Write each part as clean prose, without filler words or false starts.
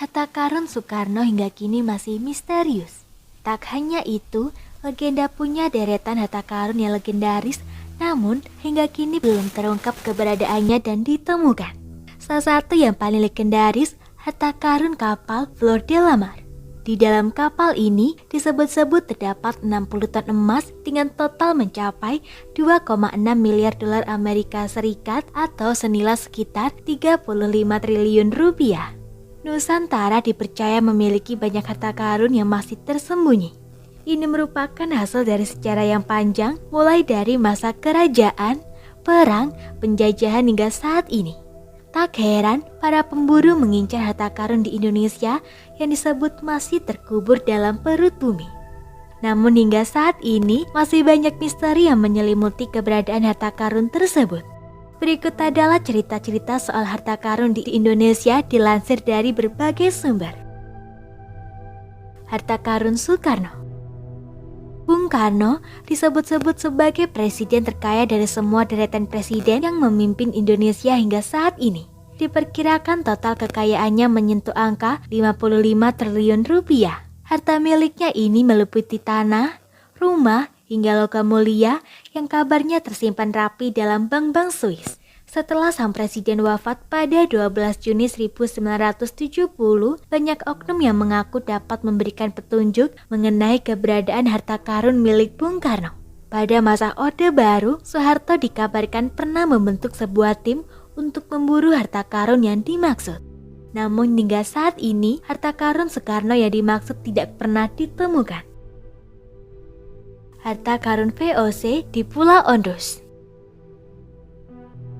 Harta karun Soekarno hingga kini masih misterius. Tak hanya itu, legenda punya deretan harta karun yang legendaris, namun hingga kini belum terungkap keberadaannya dan ditemukan. Salah satu yang paling legendaris, harta karun kapal Flor de la Mar. Di dalam kapal ini disebut-sebut terdapat 60 ton emas dengan total mencapai 2,6 miliar dolar Amerika Serikat atau senilai sekitar 35 triliun rupiah. Nusantara dipercaya memiliki banyak harta karun yang masih tersembunyi. Ini merupakan hasil dari sejarah yang panjang, mulai dari masa kerajaan, perang, penjajahan hingga saat ini. Tak heran, para pemburu mengincar harta karun di Indonesia yang disebut masih terkubur dalam perut bumi. Namun hingga saat ini, masih banyak misteri yang menyelimuti keberadaan harta karun tersebut. Berikut adalah cerita-cerita soal harta karun di Indonesia dilansir dari berbagai sumber. Harta karun Soekarno. Bung Karno disebut-sebut sebagai presiden terkaya dari semua deretan presiden yang memimpin Indonesia hingga saat ini. Diperkirakan total kekayaannya menyentuh angka 55 triliun rupiah. Harta miliknya ini meliputi tanah, rumah, hingga logam mulia yang kabarnya tersimpan rapi dalam bank-bank Swiss. Setelah sang presiden wafat pada 12 Juni 1970, banyak oknum yang mengaku dapat memberikan petunjuk mengenai keberadaan harta karun milik Bung Karno. Pada masa Orde Baru, Soeharto dikabarkan pernah membentuk sebuah tim untuk memburu harta karun yang dimaksud. Namun hingga saat ini, harta karun Soekarno yang dimaksud tidak pernah ditemukan. Harta karun VOC di Pulau Ondrus.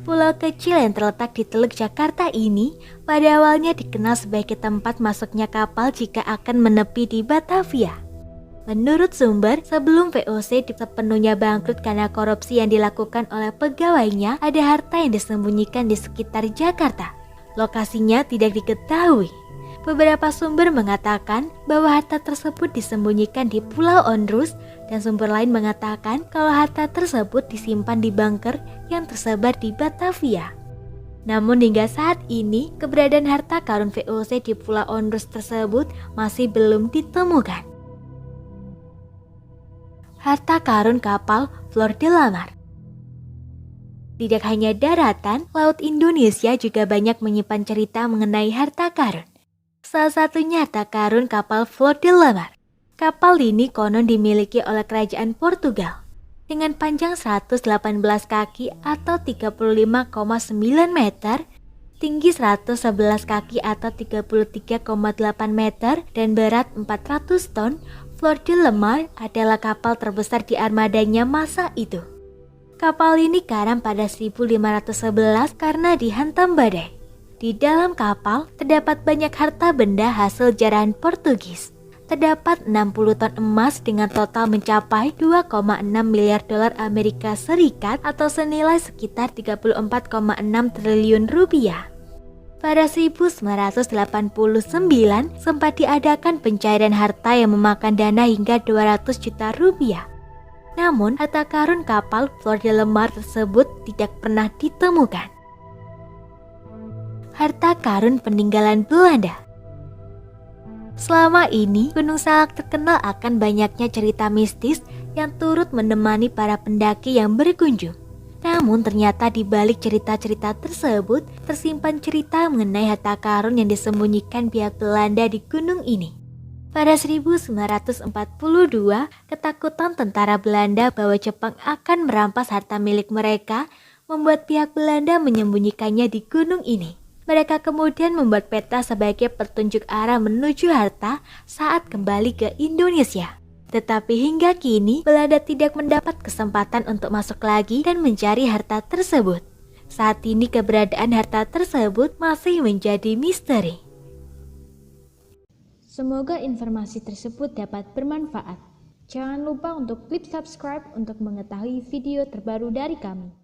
Pulau kecil yang terletak di Teluk Jakarta ini pada awalnya dikenal sebagai tempat masuknya kapal jika akan menepi di Batavia. Menurut sumber, sebelum VOC sepenuhnya bangkrut karena korupsi yang dilakukan oleh pegawainya, ada harta yang disembunyikan di sekitar Jakarta. Lokasinya tidak diketahui. Beberapa sumber mengatakan bahwa harta tersebut disembunyikan di Pulau Ondrus, dan sumber lain mengatakan kalau harta tersebut disimpan di bunker yang tersebar di Batavia. Namun hingga saat ini, keberadaan harta karun VOC di Pulau Ondrus tersebut masih belum ditemukan. Harta karun kapal Flor de la Mar. Tidak hanya daratan, laut Indonesia juga banyak menyimpan cerita mengenai harta karun. Salah satunya harta karun kapal Flor de la Mar. Kapal ini konon dimiliki oleh kerajaan Portugal. Dengan panjang 118 kaki atau 35,9 meter, tinggi 111 kaki atau 33,8 meter, dan berat 400 ton, Flor de la Mar adalah kapal terbesar di armadanya masa itu. Kapal ini karam pada 1511 karena dihantam badai. Di dalam kapal terdapat banyak harta benda hasil jarahan Portugis. Terdapat 60 ton emas dengan total mencapai 2,6 miliar dolar Amerika Serikat atau senilai sekitar 34,6 triliun rupiah. Pada 1989 sempat diadakan pencairan harta yang memakan dana hingga 200 juta rupiah. Namun harta karun kapal Flor de la Mar tersebut tidak pernah ditemukan. Harta karun peninggalan Belanda. Selama ini, Gunung Salak terkenal akan banyaknya cerita mistis yang turut menemani para pendaki yang berkunjung. Namun ternyata di balik cerita-cerita tersebut tersimpan cerita mengenai harta karun yang disembunyikan pihak Belanda di gunung ini. Pada 1942, ketakutan tentara Belanda bahwa Jepang akan merampas harta milik mereka membuat pihak Belanda menyembunyikannya di gunung ini. Mereka kemudian membuat peta sebagai petunjuk arah menuju harta saat kembali ke Indonesia. Tetapi hingga kini, Belanda tidak mendapat kesempatan untuk masuk lagi dan mencari harta tersebut. Saat ini keberadaan harta tersebut masih menjadi misteri. Semoga informasi tersebut dapat bermanfaat. Jangan lupa untuk klik subscribe untuk mengetahui video terbaru dari kami.